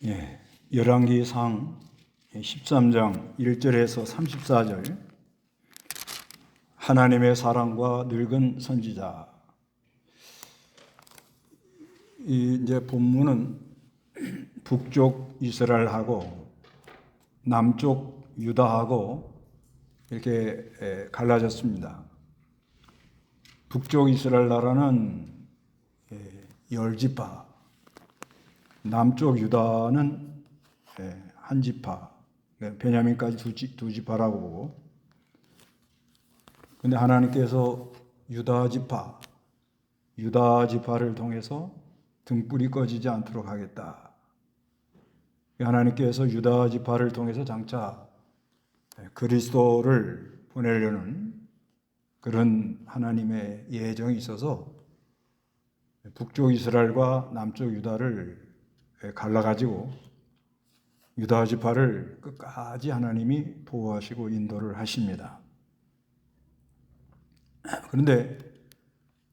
예, 열왕기상 13장 1절에서 34절 하나님의 사랑과 늙은 선지자. 이제 본문은 북쪽 이스라엘하고 남쪽 유다하고 이렇게 갈라졌습니다. 북쪽 이스라엘 나라는 열 지파, 남쪽 유다는 한 지파, 베냐민까지 두 지파라고 보고, 근데 하나님께서 유다 지파를 통해서 등불이 꺼지지 않도록 하겠다. 하나님께서 유다 지파를 통해서 장차 그리스도를 보내려는 그런 하나님의 예정이 있어서 북쪽 이스라엘과 남쪽 유다를 갈라가지고 유다 지파를 끝까지 하나님이 보호하시고 인도를 하십니다. 그런데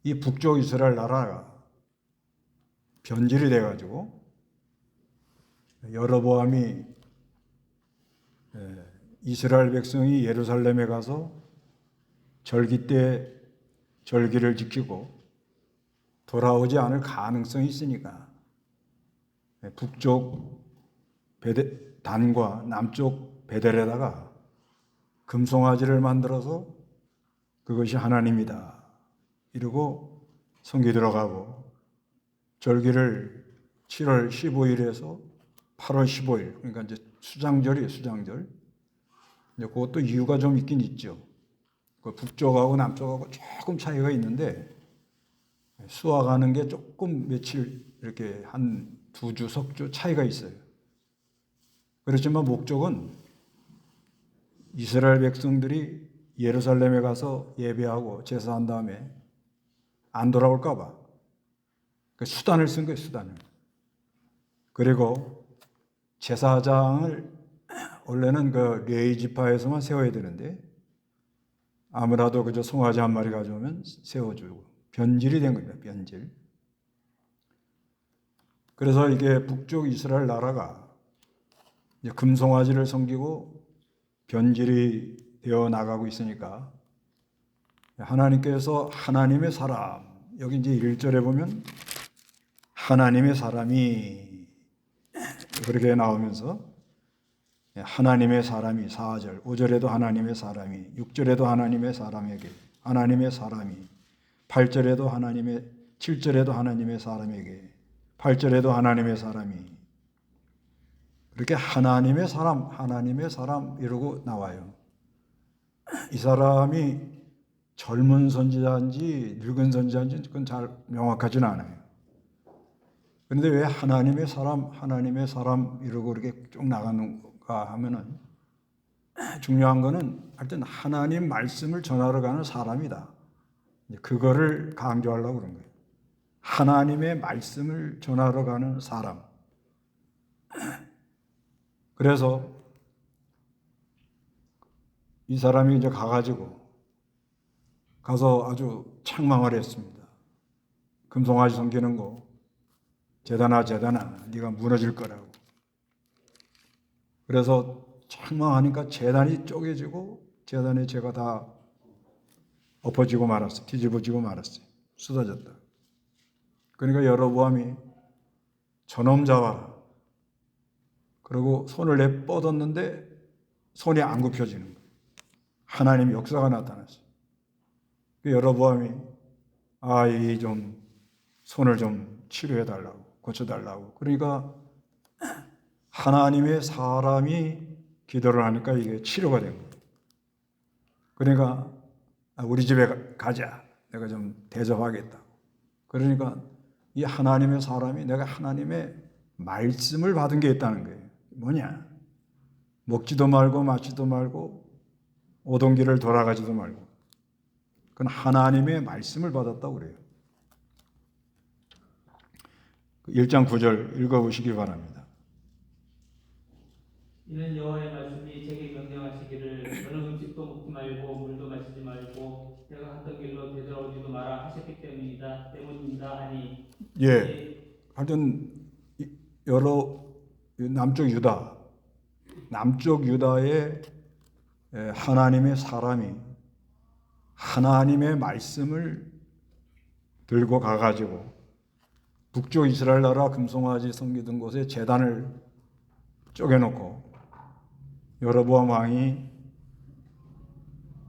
이 북쪽 이스라엘 나라가 변질이 돼가지고 여로보암이 이스라엘 백성이 예루살렘에 가서 절기 때 절기를 지키고 돌아오지 않을 가능성이 있으니까 북쪽 단과 남쪽 베델에다가 금송아지를 만들어서 그것이 하나님이다 이러고 성기 들어가고, 절기를 7월 15일에서 8월 15일, 그러니까 이제 수장절이에요. 수장절. 이제 그것도 이유가 좀 있긴 있죠. 북쪽하고 남쪽하고 조금 차이가 있는데 수확하는 게 조금 며칠 이렇게 한 2주, 석주 차이가 있어요. 그렇지만 목적은 이스라엘 백성들이 예루살렘에 가서 예배하고 제사한 다음에 안 돌아올까 봐 수단을 쓴 거예요. 수단을. 그리고 제사장을 원래는 그 레위 지파에서만 세워야 되는데 아무라도 그저 송아지 한 마리 가져오면 세워주고 변질이 된 겁니다. 변질. 그래서 이게 북쪽 이스라엘 나라가 이제 금송아지를 섬기고 변질이 되어 나가고 있으니까 하나님께서 하나님의 사람, 여기 이제 1절에 보면 하나님의 사람이 그렇게 나오면서 하나님의 사람이 4절, 5절에도 하나님의 사람이, 6절에도 하나님의 사람에게, 하나님의 사람이, 8절에도 7절에도 하나님의 사람에게, 8절에도 하나님의 사람이, 그렇게 하나님의 사람 이러고 나와요. 이 사람이 젊은 선지자인지 늙은 선지자인지 그건 잘 명확하지는 않아요. 그런데 왜 하나님의 사람 이러고 이렇게 쭉 나가는가 하면은 중요한 거는 하여튼 하나님 말씀을 전하러 가는 사람이다. 그거를 강조하려고 그런 거예요. 하나님의 말씀을 전하러 가는 사람. 그래서 이 사람이 이제 가서 아주 책망을 했습니다. 금송아지 섬기는 거 재단아 네가 무너질 거라고. 그래서 책망하니까 재단이 쪼개지고 재단의 죄가 다 엎어지고 말았어요. 뒤집어지고 말았어요. 쏟아졌다. 그러니까 여로보암이 저놈 잡아라. 그리고 손을 내뻗었는데 손이 안 굽혀지는 거예요. 하나님 역사가 나타났어요. 여로보암이 이 좀 손을 좀 치료해달라고, 고쳐달라고. 그러니까 하나님의 사람이 기도를 하니까 이게 치료가 된 거예요. 그러니까 우리 집에 가자. 내가 좀 대접하겠다고. 그러니까 이 하나님의 사람이 내가 하나님의 말씀을 받은 게 있다는 거예요. 뭐냐? 먹지도 말고 마시지도 말고 오던 길을 돌아가지도 말고. 그건 하나님의 말씀을 받았다고 그래요. 1장 9절 읽어보시기 바랍니다. 이는 여호와의 말씀이 제게 명령하시기를 어느 음식도 먹지 말고 물도 마시지 말고 내가 갔던 길로 되돌아오지도 마라 하셨기 때문이다 하니 하여튼 남쪽 유다의 하나님의 사람이 하나님의 말씀을 들고 가가지고 북쪽 이스라엘 나라 금송아지 섬기던 곳에 제단을 쪼개놓고 여로보암 왕이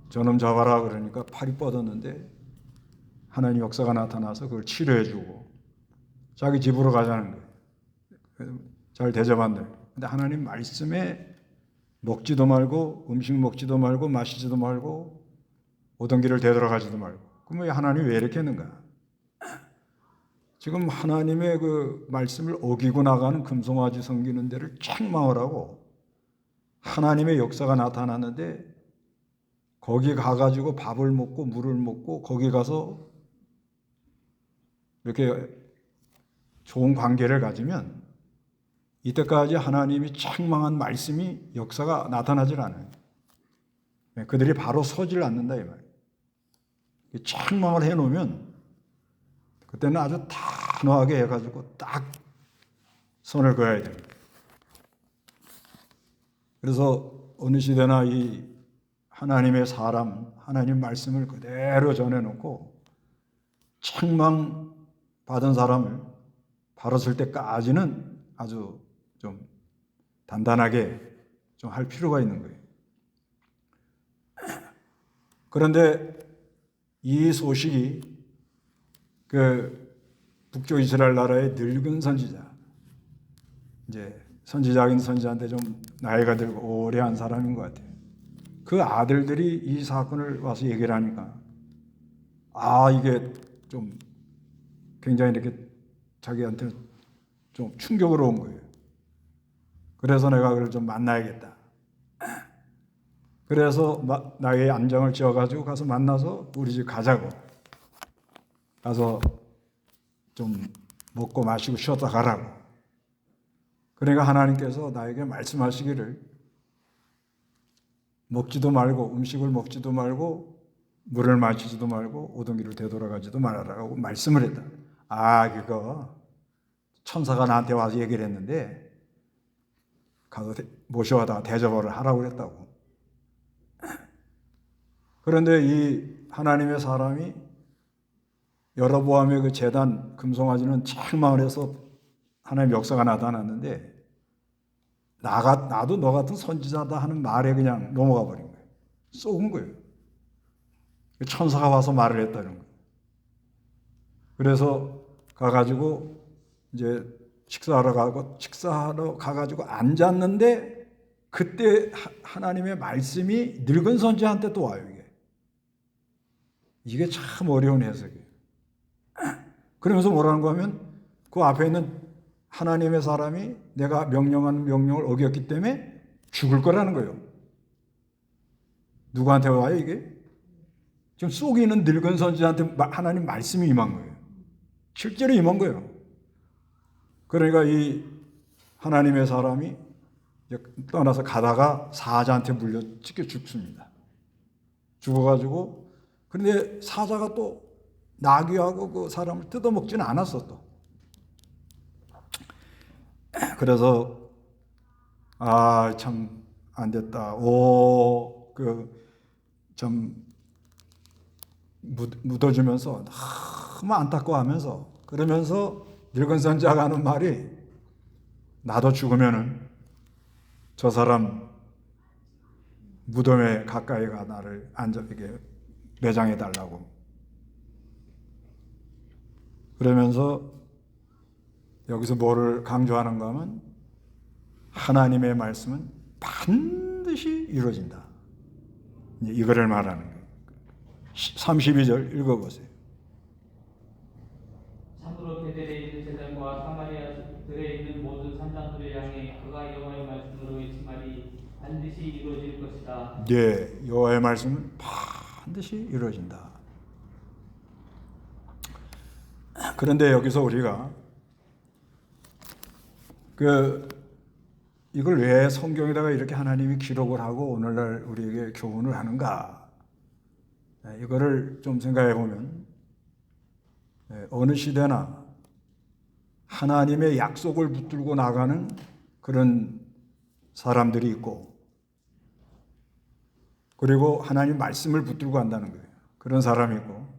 저놈 잡아라 그러니까 팔이 뻗었는데 하나님 역사가 나타나서 그걸 치료해주고 자기 집으로 가자는 거예요. 잘 대접한다. 근데 하나님 말씀에 먹지도 말고 음식 먹지도 말고 마시지도 말고 오던 길을 되돌아가지도 말고. 그럼 하나님이 왜 이렇게 했는가? 지금 하나님의 그 말씀을 어기고 나가는 금송아지 섬기는 데를 책망을 하고 하나님의 역사가 나타났는데 거기 가가지고 밥을 먹고 물을 먹고 거기 가서 이렇게 좋은 관계를 가지면 이때까지 하나님이 책망한 말씀이 역사가 나타나질 않아요. 그들이 바로 서질 않는다 이 말이에요. 책망을 해놓으면 그때는 아주 단호하게 해가지고 딱 선을 그어야 됩니다. 그래서 어느 시대나 이 하나님의 사람, 하나님 말씀을 그대로 전해놓고 책망 받은 사람을 바로 쓸 때까지는 아주 좀 단단하게 좀 할 필요가 있는 거예요. 그런데 이 소식이 그 북쪽 이스라엘 나라의 늙은 선지자, 이제 선지자긴 선지자인데 좀 나이가 들고 오래 한 사람인 것 같아요. 그 아들들이 이 사건을 와서 얘기를 하니까 이게 좀 굉장히 이렇게 자기한테 좀 충격으로 온 거예요. 그래서 내가 그걸 좀 만나야겠다. 그래서 나의 안정을 지어가지고 가서 만나서 우리 집 가자고. 가서 좀 먹고 마시고 쉬었다 가라고. 그러니까 하나님께서 나에게 말씀하시기를 먹지도 말고 음식을 먹지도 말고 물을 마시지도 말고 오던 길을 되돌아가지도 말아라고 말씀을 했다. 그거 천사가 나한테 와서 얘기를 했는데 가서 모셔와다 대접을 하라고 그랬다고. 그런데 이 하나님의 사람이 여로보암의 그 제단 금송아지는 책망을 해서 하나님 역사가 나타났는데 나도 너 같은 선지자다 하는 말에 그냥 넘어가 버린 거예요. 쏘은 거예요. 천사가 와서 말을 했다는 거예요. 그래서 가가지고 이제 식사하러 가가지고 앉았는데 그때 하나님의 말씀이 늙은 선지자한테 또 와요. 이게 참 어려운 해석이에요. 그러면서 뭐라는 거 하면 그 앞에 있는 하나님의 사람이 내가 명령하는 명령을 어겼기 때문에 죽을 거라는 거예요. 누구한테 와요 이게? 지금 속에 있는 늙은 선지자한테 하나님 말씀이 임한 거예요. 실제로 임한 거예요. 그러니까 이 하나님의 사람이 떠나서 가다가 사자한테 물려 찢겨 죽습니다. 죽어가지고 그런데 사자가 또 나귀하고 그 사람을 뜯어먹지는 않았어 또. 그래서 참 안 됐다. 참 묻어주면서 너무 안타까워하면서 그러면서 늙은 선지자가 하는 말이 나도 죽으면은 저 사람 무덤에 가까이가 나를 이게 매장해 달라고. 그러면서 여기서 뭐를 강조하는가 하면 하나님의 말씀은 반드시 이루어진다. 이거를 말하는 거예요. 32절 읽어보세요. 참으로 베델에 있는 제단과 사마리아들에 있는 모든 산당들을 향해 그가 여호와의 말씀으로 외친 말이 반드시 이루어질 것이다. 네, 여호와의 말씀은 반드시 이루어진다. 그런데 여기서 우리가 이걸 왜 성경에다가 이렇게 하나님이 기록을 하고 오늘날 우리에게 교훈을 하는가? 이거를 좀 생각해 보면 어느 시대나 하나님의 약속을 붙들고 나가는 그런 사람들이 있고, 그리고 하나님 말씀을 붙들고 간다는 거예요. 그런 사람이 있고,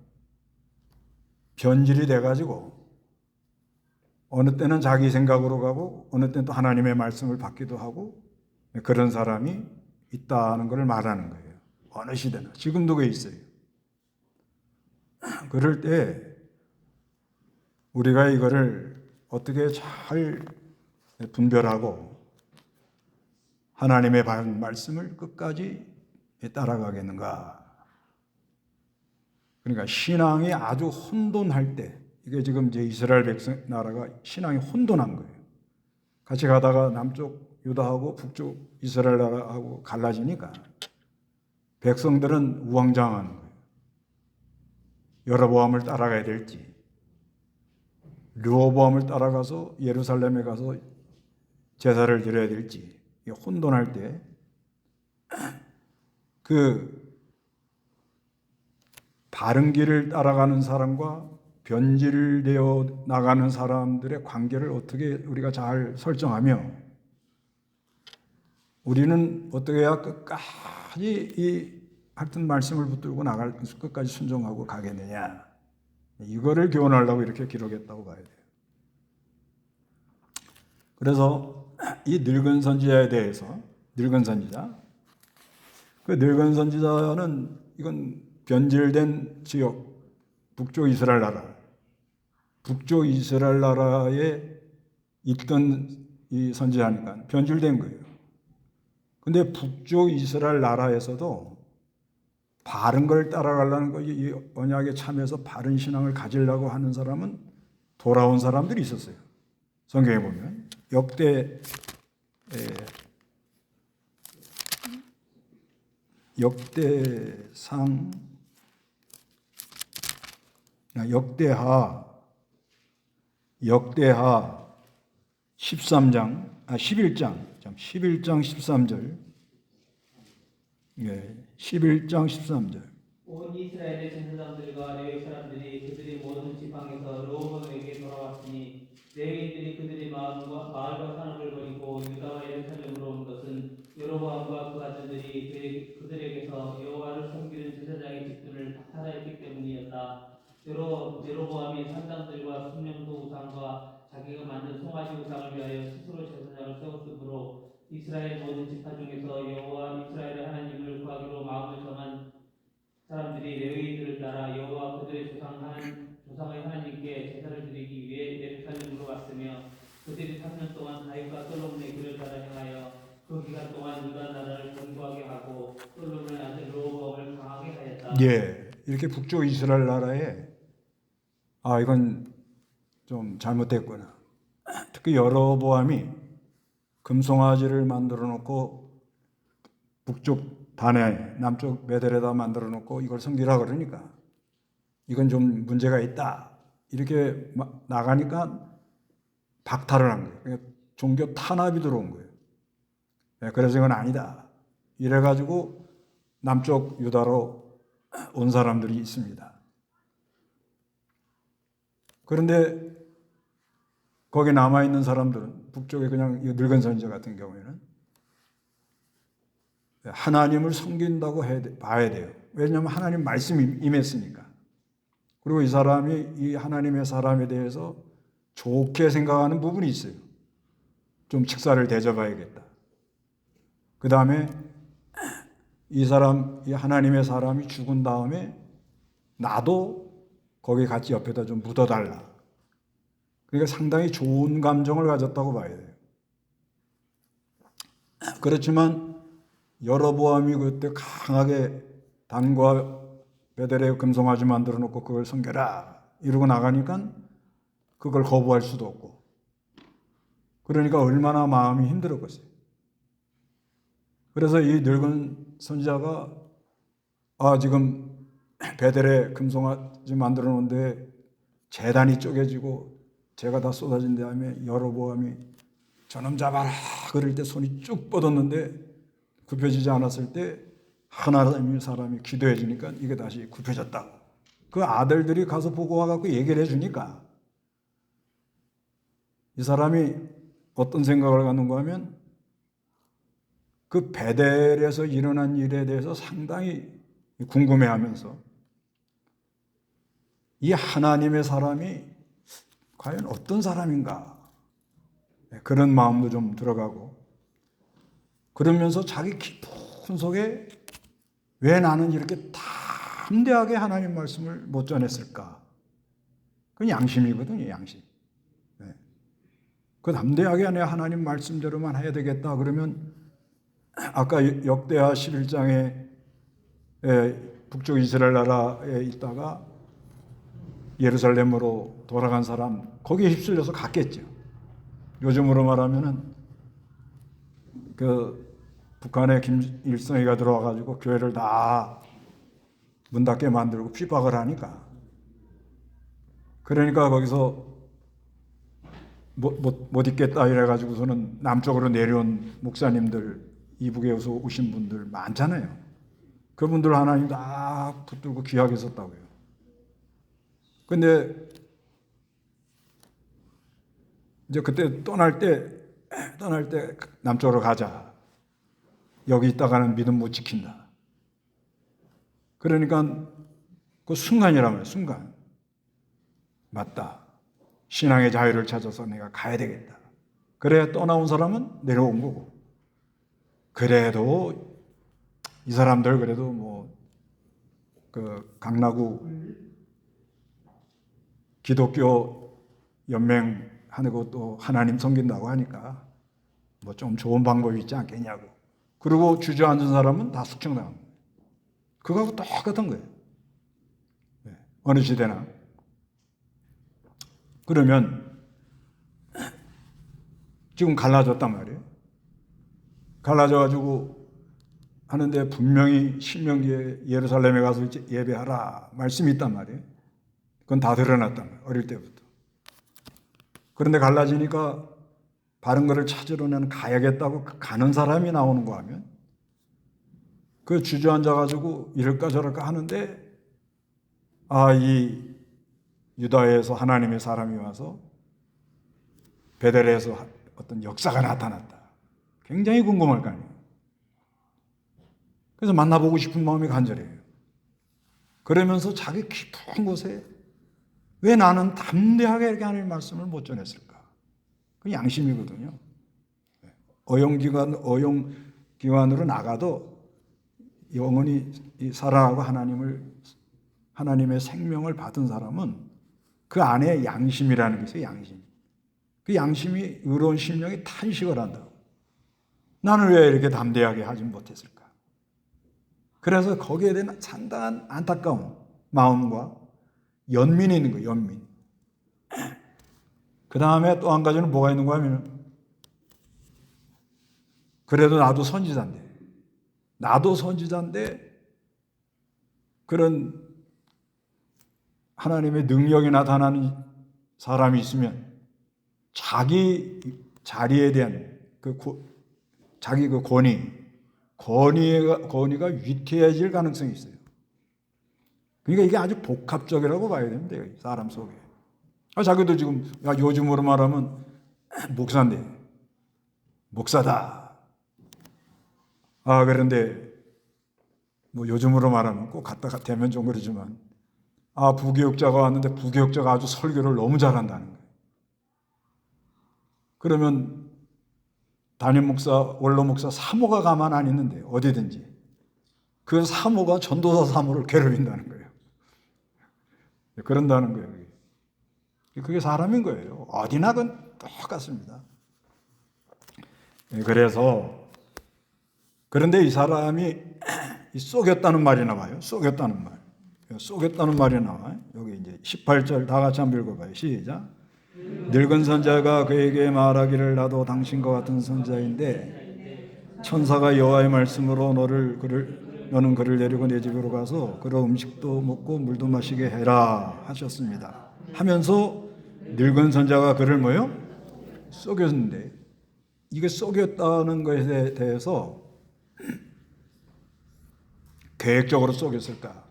변질이 돼가지고 어느 때는 자기 생각으로 가고 어느 때는 또 하나님의 말씀을 받기도 하고, 그런 사람이 있다는 것을 말하는 거예요. 어느 시대나 지금도 그 있어요. 그럴 때 우리가 이거를 어떻게 잘 분별하고 하나님의 말씀을 끝까지 따라가겠는가. 그러니까 신앙이 아주 혼돈할 때, 이게 지금 이제 이스라엘 백성 나라가 신앙이 혼돈한 거예요. 같이 가다가 남쪽 유다하고 북쪽 이스라엘 나라하고 갈라지니까 백성들은 우왕좌왕하는 거예요. 여로보암을 따라가야 될지, 르호보암을 따라가서 예루살렘에 가서 제사를 드려야 될지, 혼돈할 때 그 바른 길을 따라가는 사람과 변질되어 나가는 사람들의 관계를 어떻게 우리가 잘 설정하며, 우리는 어떻게 해야 끝까지 하여튼 말씀을 붙들고 나갈 끝까지 순종하고 가겠느냐, 이거를 교훈하려고 이렇게 기록했다고 봐야 돼요. 그래서 이 늙은 선지자에 대해서, 늙은 선지자, 그 늙은 선지자는 이건 변질된 지역, 북쪽 이스라엘 나라, 북쪽 이스라엘 나라에 있던 이 선지자니까 변질된 거예요. 근데 북쪽 이스라엘 나라에서도 바른 걸 따라가려는 거, 이 언약에 참여해서 바른 신앙을 가지려고 하는 사람은 돌아온 사람들이 있었어요. 성경에 보면 역대하 11장 13절. 예, 11장 13절. 온 이스라엘의 제사장들과 레위 사람들이 그들의 모든 지방에서 르호보암에게 돌아왔으니, 레위인들이 그들의 마을과 산업을 버리고 유다와 예루살렘으로 온 것은 여로보암과 그 아들들이 그들에게서 여호와를 섬기는 제사장의 직분을 파탈하였기 때문이었다. 여로보암이 산당들과 순명소 우상과 자기가 만든 송아지 우상을 위하여 스스로 제사장을 세웠으므로 이스라엘 모든 지파 중에서 여호와 이스라엘의 하나님을 구하기로 마음을 정한 사람들이 레위인들을 따라 여호와 그들의 조상의 하나님께 제사를 드리기 위해 예루살렘으로 왔으며, 그들이 3년 동안 다윗과 솔로몬의 길을 따라 행하여 그 기간 동안 유다 나라를 견고하게 하고 솔로몬의 아들 르호보암을 강하게 하였다. 예, 이렇게 북쪽 이스라엘 나라에 이건 좀 잘못됐구나. 특히 여로보암이 금송아지를 만들어 놓고 북쪽 단에 남쪽 베델에다 만들어 놓고 이걸 섬기라 그러니까 이건 좀 문제가 있다, 이렇게 나가니까 박탈을 한 거예요. 그러니까 종교 탄압이 들어온 거예요. 그래서 이건 아니다, 이래가지고 남쪽 유다로 온 사람들이 있습니다. 그런데 거기 남아있는 사람들은, 북쪽에 그냥 늙은 선지자 같은 경우에는 하나님을 섬긴다고 봐야 돼요. 왜냐하면 하나님 말씀이 임했으니까. 그리고 이 사람이 이 하나님의 사람에 대해서 좋게 생각하는 부분이 있어요. 좀 직사를 대접해야겠다. 그 다음에 이 하나님의 사람이 죽은 다음에 나도 거기 같이 옆에다 좀 묻어달라. 그러니까 상당히 좋은 감정을 가졌다고 봐야 돼요. 그렇지만 여로보암이 그때 강하게 단과 베델에 금송아지 만들어 놓고 그걸 섬겨라 이러고 나가니까 그걸 거부할 수도 없고, 그러니까 얼마나 마음이 힘들었겠어요. 그래서 이 늙은 선지자가 지금 베델에 금송아지 만들어 놓은데 제단이 쪼개지고 제가 다 쏟아진 다음에 여로보암이 저놈 잡아라 그럴 때 손이 쭉 뻗었는데 굽혀지지 않았을 때 하나님의 사람이 기도해 주니까 이게 다시 굽혀졌다고. 그 아들들이 가서 보고 와갖고 얘기를 해주니까 이 사람이 어떤 생각을 갖는가 하면 그 베델에서 일어난 일에 대해서 상당히 궁금해하면서 이 하나님의 사람이 과연 어떤 사람인가 그런 마음도 좀 들어가고 그러면서 자기 깊은 속에 왜 나는 이렇게 담대하게 하나님 말씀을 못 전했을까? 그건 양심이거든요, 양심. 그 담대하게 하나님 말씀대로만 해야 되겠다 그러면 아까 역대하 11장에 북쪽 이스라엘 나라에 있다가 예루살렘으로 돌아간 사람 거기에 휩쓸려서 갔겠죠. 요즘으로 말하면은 그 북한의 김일성이가 들어와가지고 교회를 다 문 닫게 만들고 핍박을 하니까 그러니까 거기서 못 있겠다 이래가지고서는 남쪽으로 내려온 목사님들 이북에서 오신 분들 많잖아요. 그분들 하나님 다 붙들고 귀하게 썼다고요. 근데 이제 그때 떠날 때 남쪽으로 가자. 여기 있다가는 믿음 못 지킨다. 그러니까 그 순간이란 말이에요. 순간. 맞다. 신앙의 자유를 찾아서 내가 가야 되겠다. 그래 떠나온 사람은 내려온 거고. 그래도 이 사람들 그래도 뭐 그 강나구 기독교 연맹하는 것도 하나님 섬긴다고 하니까 뭐 좀 좋은 방법이 있지 않겠냐고. 그리고 주저앉은 사람은 다 숙청당한 거예요. 그거하고 똑같은 거예요. 어느 시대나. 그러면 지금 갈라졌단 말이에요. 갈라져가지고 하는데 분명히 신명기에 예루살렘에 가서 예배하라 말씀이 있단 말이에요. 그건 다 드러났단 말이에요. 어릴 때부터. 그런데 갈라지니까 바른 거를 찾으러 나는 가야겠다고 가는 사람이 나오는 거 하면 그 주저앉아가지고 이럴까 저럴까 하는데 이 유다에서 하나님의 사람이 와서 베델에서 어떤 역사가 나타났다. 굉장히 궁금할 거 아니에요. 그래서 만나보고 싶은 마음이 간절해요. 그러면서 자기 깊은 곳에 왜 나는 담대하게 이렇게 하나님의 말씀을 못 전했을까? 그 양심이거든요. 어용기관으로 나가도 영원히 살아가고 하나님의 생명을 받은 사람은 그 안에 양심이라는 게 있어요. 양심. 그 양심이 의로운 심령이 탄식을 한다고. 나는 왜 이렇게 담대하게 하지 못했을까? 그래서 거기에 대한 상당한 안타까운 마음과 연민이 있는 거예요. 연민. 그 다음에 또 한 가지는 뭐가 있는가 하면 그래도 나도 선지자인데 그런 하나님의 능력이 나타나는 사람이 있으면 자기 자리에 대한 자기 그 권위가 위태해질 가능성이 있어요. 그러니까 이게 아주 복합적이라고 봐야 됩니다. 사람 속에. 자기도 지금 요즘으로 말하면 목사인데 목사다. 그런데 뭐 요즘으로 말하면 꼭 갖다가 대면 좀 그러지만 부교육자가 왔는데 부교육자가 아주 설교를 너무 잘한다는 거예요. 그러면 담임 목사, 원로 목사 사모가 가만 안 있는데 어디든지 그 사모가 전도사 사모를 괴롭힌다는 거예요. 그런다는 거예요. 그게 사람인 거예요. 어디나 그건 똑같습니다. 그런데 이 사람이 쏘겼다는 말이 나와요. 쏘겼다는 말이 나와요. 여기 이제 18절 다 같이 한번 읽어봐요. 시작. 늙은 선자가 그에게 말하기를 나도 당신과 같은 선자인데 천사가 여호와의 말씀으로 너는 그를 내리고 내 집으로 가서 그로 음식도 먹고 물도 마시게 해라 하셨습니다. 하면서 늙은 선자가 그를 쏘겼는데 이게 쏘겼다는 것에 대해서 계획적으로 쏘겼을까?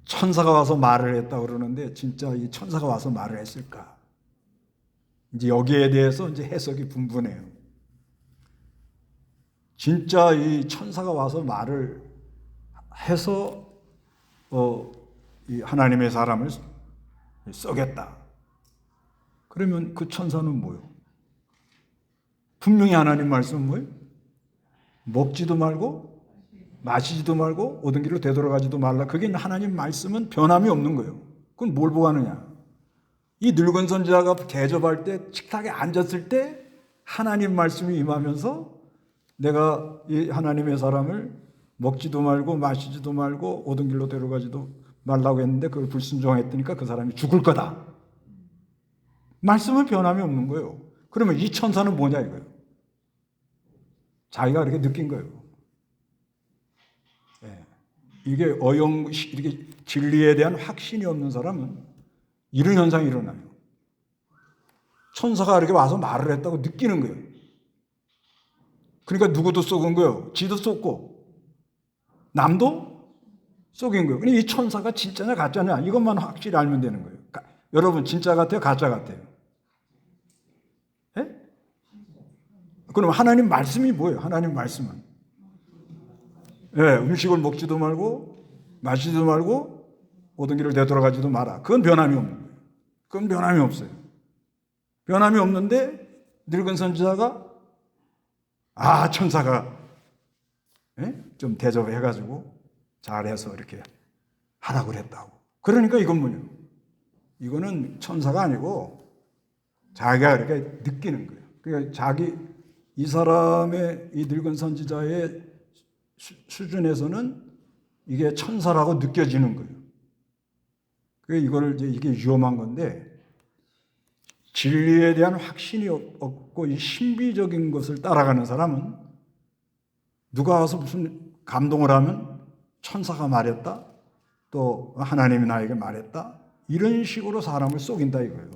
천사가 와서 말을 했다 그러는데 진짜 이 천사가 와서 말을 했을까? 이제 여기에 대해서 이제 해석이 분분해요. 진짜 이 천사가 와서 말을 해서 이 하나님의 사람을 쏘겠다. 그러면 그 천사는 뭐요? 분명히 하나님 말씀은 뭐예요? 먹지도 말고 마시지도 말고 오던 길로 되돌아가지도 말라. 그게 하나님 말씀은 변함이 없는 거예요. 그건 뭘 보고 하느냐? 이 늙은 선지자가 대접할 때 식탁에 앉았을 때 하나님 말씀이 임하면서 내가 이 하나님의 사람을 먹지도 말고 마시지도 말고 오던 길로 데려가지도 말라고 했는데 그걸 불순종했으니까 그 사람이 죽을 거다. 말씀은 변함이 없는 거예요. 그러면 이 천사는 뭐냐 이거예요. 자기가 그렇게 느낀 거예요. 네. 이게 이렇게 진리에 대한 확신이 없는 사람은 이런 현상이 일어나요. 천사가 이렇게 와서 말을 했다고 느끼는 거예요. 그러니까 누구도 속은 거예요. 지도 속고 남도 속인 거예요. 그러니까 이 천사가 진짜냐 가짜냐 이것만 확실히 알면 되는 거예요. 여러분 진짜 같아요? 가짜 같아요? 예? 그럼 하나님 말씀이 뭐예요? 하나님 말씀은 음식을 먹지도 말고 마시지도 말고 오던 길을 되돌아가지도 마라. 그건 변함이 없는 거예요. 그건 변함이 없어요. 변함이 없는데 늙은 선지자가 천사가 좀 대접해가지고 잘해서 이렇게 하라고 그랬다고. 그러니까 이건 뭐냐? 이거는 천사가 아니고 자기가 이렇게 느끼는 거예요. 그러니까 이 사람의 이 늙은 선지자의 수준에서는 이게 천사라고 느껴지는 거예요. 이게 위험한 건데 진리에 대한 확신이 없고 이 신비적인 것을 따라가는 사람은 누가 와서 무슨 감동을 하면 천사가 말했다, 또 하나님이 나에게 말했다 이런 식으로 사람을 속인다 이거예요.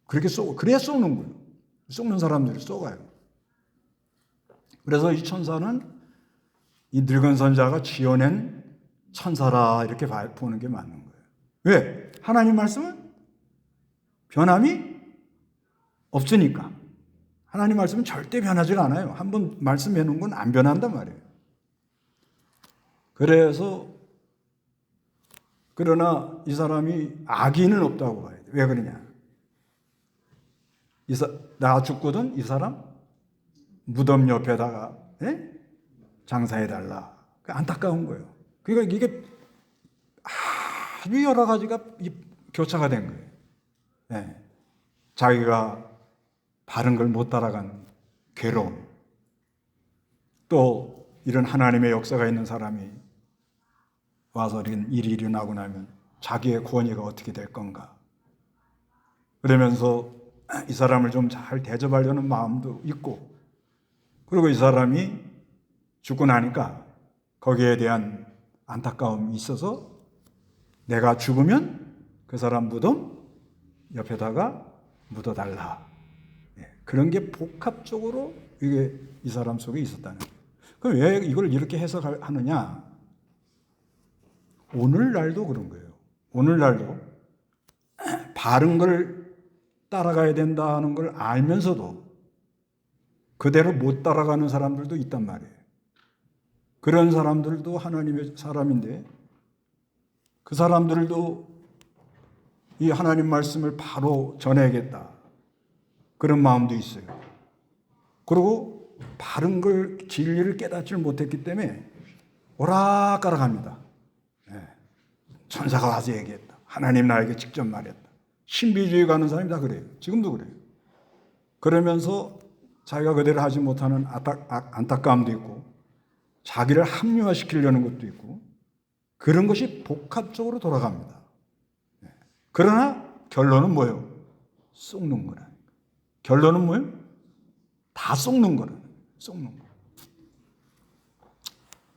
그래야 속는 거예요. 속는 사람들이 속아요. 그래서 이 천사는 이 늙은 선자가 지어낸 천사라 이렇게 보는 게 맞는 거예요. 왜? 하나님 말씀은 변함이 없으니까. 하나님 말씀은 절대 변하지가 않아요. 한번 말씀해 놓은 건 안 변한단 말이에요. 그러나 이 사람이 악의는 없다고 봐야 돼요. 왜 그러냐? 나 죽거든 이 사람 무덤 옆에다가 장사해달라. 안타까운 거예요. 그러니까 이게 아주 여러 가지가 교차가 된 거예요. 자기가 바른 걸 못 따라가는 괴로움, 또 이런 하나님의 역사가 있는 사람이 와서 이런 일이 일어나고 나면 자기의 권위가 어떻게 될 건가. 그러면서 이 사람을 좀 잘 대접하려는 마음도 있고, 그리고 이 사람이 죽고 나니까 거기에 대한 안타까움이 있어서 내가 죽으면 그 사람 무덤 옆에다가 묻어달라. 그런 게 복합적으로 이게 이 사람 속에 있었다는 거예요. 그럼 왜 이걸 이렇게 해석하느냐? 오늘날도 그런 거예요. 오늘날도 바른 걸 따라가야 된다는 걸 알면서도 그대로 못 따라가는 사람들도 있단 말이에요. 그런 사람들도 하나님의 사람인데 그 사람들도 이 하나님 말씀을 바로 전해야겠다. 그런 마음도 있어요. 그리고 바른 걸 진리를 깨닫지 못했기 때문에 오락가락합니다. 천사가 와서 얘기했다. 하나님 나에게 직접 말했다. 신비주의 가는 사람이 다 그래요. 지금도 그래요. 그러면서 자기가 그대로 하지 못하는 안타까움도 있고 자기를 합리화시키려는 것도 있고 그런 것이 복합적으로 돌아갑니다. 그러나 결론은 뭐예요? 속는 거라. 결론은 뭐예요? 다 속는 거라. 속는 거.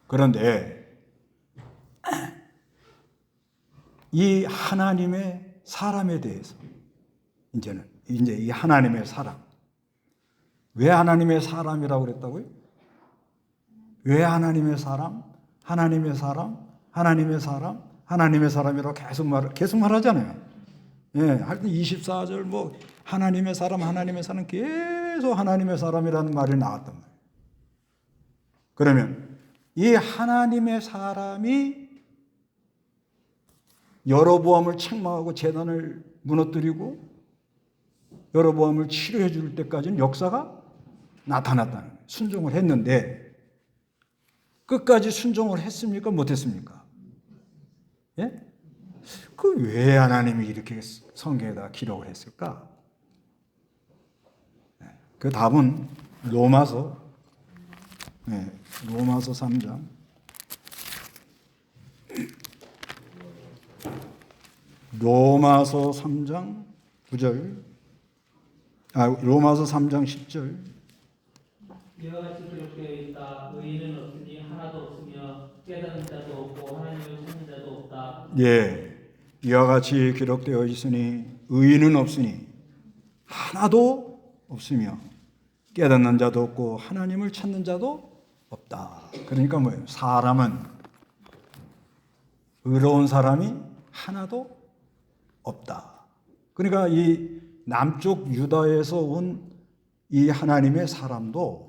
그런데 이 하나님의 사람에 대해서 이제 이 하나님의 사람, 왜 하나님의 사람이라고 그랬다고요? 왜 하나님의 사람, 하나님의 사람, 하나님의 사람, 하나님의 사람이라고 계속 말하잖아요. 예, 하여튼 24절 뭐 하나님의 사람 계속 하나님의 사람이라는 말이 나왔단 말이에요. 그러면 이 하나님의 사람이 여로보암을 책망하고 제단을 무너뜨리고 여로보암을 치료해 줄 때까지는 역사가 나타났다는 거예요. 순종을 했는데 끝까지 순종을 했습니까? 못했습니까? 예? 그 왜 하나님이 이렇게 성경에다 기록을 했을까? 그 답은 로마서 3장 로마서 3장 9절 로마서 3장 10절 이와 같이 기록되어 있다. 의인은 없으니 하나도 없으며 깨닫는 자도 없고 하나님을 찾는 자도 없다. 예, 이와 같이 기록되어 있으니 의인은 없으니 하나도 없으며 깨닫는 자도 없고 하나님을 찾는 자도 없다. 그러니까 뭐예요? 사람은 의로운 사람이 하나도 없다. 그러니까 이 남쪽 유다에서 온 이 하나님의 사람도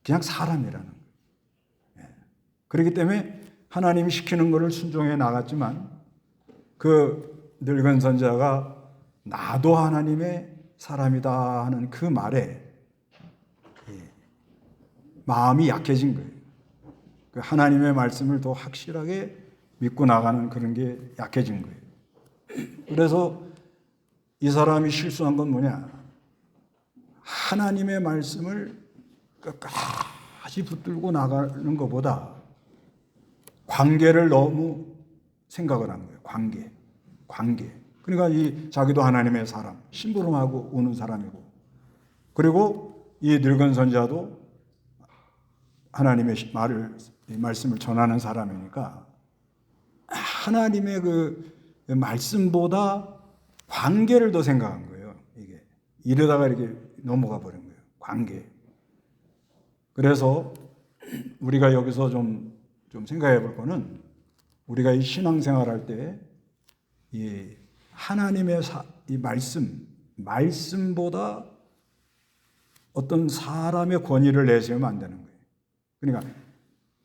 그냥 사람이라는 거예요. 그렇기 때문에 하나님이 시키는 것을 순종해 나갔지만 그 늙은 선지자가 나도 하나님의 사람이다 하는 그 말에 마음이 약해진 거예요. 그 하나님의 말씀을 더 확실하게 믿고 나가는 그런 게 약해진 거예요. 그래서 이 사람이 실수한 건 뭐냐? 하나님의 말씀을 끝까지 붙들고 나가는 것보다 관계를 너무 생각을 한 거예요. 관계. 그러니까 이 자기도 하나님의 사람, 심부름하고 오는 사람이고, 그리고 이 늙은 선지자도 하나님의 말씀을 전하는 사람이니까 하나님의 그 말씀보다 관계를 더 생각한 거예요. 이러다가 이렇게 넘어가 버린 거예요. 관계. 그래서 우리가 여기서 좀 생각해 볼 거는 우리가 이 신앙생활 할 때 이 하나님의 이 말씀보다 어떤 사람의 권위를 내세우면 안 되는 거예요. 그러니까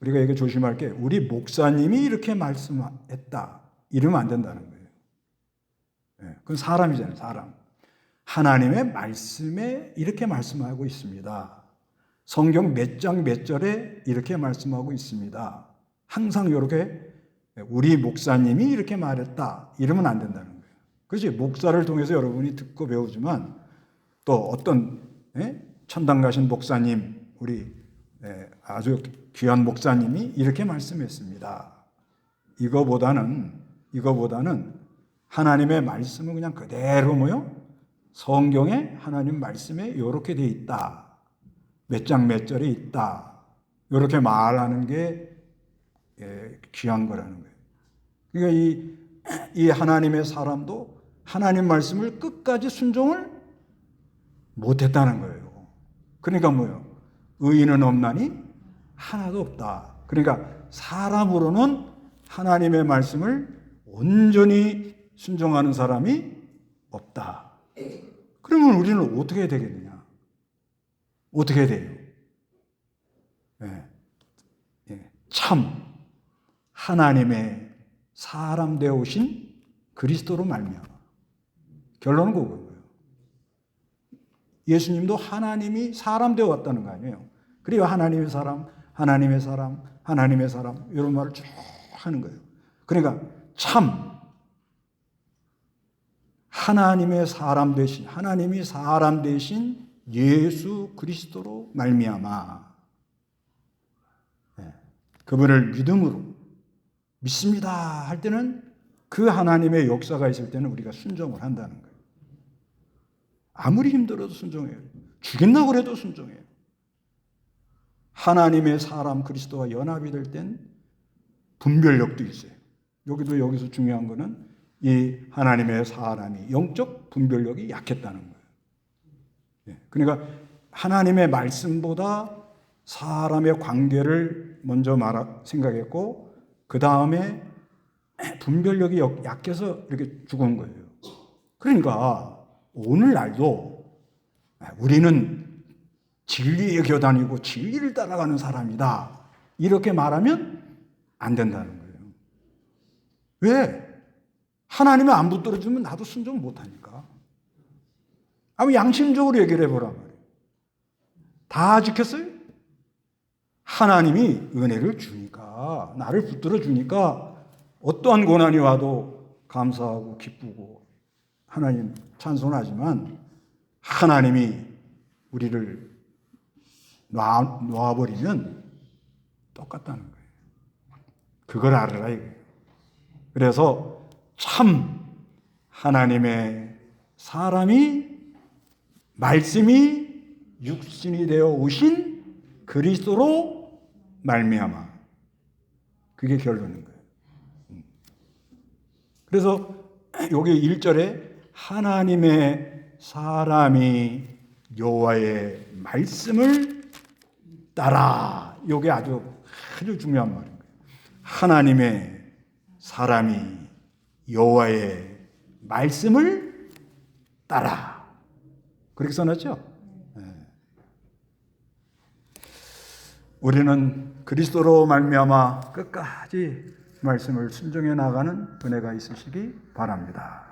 우리가 이게 조심할 게 우리 목사님이 이렇게 말씀했다 이러면 안 된다는 거예요. 그건 사람이잖아요. 사람. 하나님의 말씀에 이렇게 말씀하고 있습니다. 성경 몇 장 몇 절에 이렇게 말씀하고 있습니다. 항상 이렇게 우리 목사님이 이렇게 말했다 이러면 안 된다는 거예요. 그렇지? 목사를 통해서 여러분이 듣고 배우지만 또 어떤 천당 가신 목사님, 우리 아주 귀한 목사님이 이렇게 말씀했습니다. 이거보다는 하나님의 말씀은 그냥 그대로 뭐요? 성경에 하나님 말씀에 이렇게 돼 있다. 몇 장 몇 절에 있다. 이렇게 말하는 게 귀한 거라는 거예요. 그러니까 이 하나님의 사람도 하나님 말씀을 끝까지 순종을 못했다는 거예요. 그러니까 뭐예요? 의인은 없나니 하나도 없다. 그러니까 사람으로는 하나님의 말씀을 온전히 순종하는 사람이 없다. 그러면 우리는 어떻게 해야 되겠느냐? 어떻게 해야 돼요? 참 하나님의 사람 되어 오신 그리스도로 말미암아. 결론은 그거예요. 예수님도 하나님이 사람 되어 왔다는 거 아니에요. 그리고 하나님의 사람 이런 말을 쭉 하는 거예요. 그러니까 참 하나님이 사람 되신 예수 그리스도로 말미암아 그분을 믿음으로 믿습니다 할 때는 그 하나님의 역사가 있을 때는 우리가 순종을 한다는 거예요. 아무리 힘들어도 순종해요. 죽겠나 그래도 순종해요. 하나님의 사람 그리스도와 연합이 될 땐 분별력도 있어요. 여기서 중요한 거는 이 하나님의 사람이 영적 분별력이 약했다는 거예요. 그러니까 하나님의 말씀보다 사람의 관계를 먼저 생각했고 그 다음에 분별력이 약해서 이렇게 죽은 거예요. 그러니까 오늘날도 우리는 진리의 교단이고 진리를 따라가는 사람이다. 이렇게 말하면 안 된다는 거예요. 왜? 하나님을 안 붙들어주면 나도 순종 못하니까. 아무 양심적으로 얘기를 해보란 말이에요. 다 지켰어요? 하나님이 은혜를 주니까, 나를 붙들어 주니까 어떠한 고난이 와도 감사하고 기쁘고 하나님 찬송하지만 하나님이 우리를 놓아버리면 똑같다는 거예요. 그걸 알아라 이거예요. 그래서 참 하나님의 사람이 말씀이 육신이 되어 오신 그리스도로 말미암아. 그게 결론인 거예요. 그래서 여기 1절에 하나님의 사람이 여호와의 말씀을 따라. 이게 아주 중요한 말인 거예요. 하나님의 사람이 여호와의 말씀을 따라. 그렇게 써놨죠? 네. 우리는 그리스도로 말미암아 끝까지 말씀을 순종해 나가는 은혜가 있으시기 바랍니다.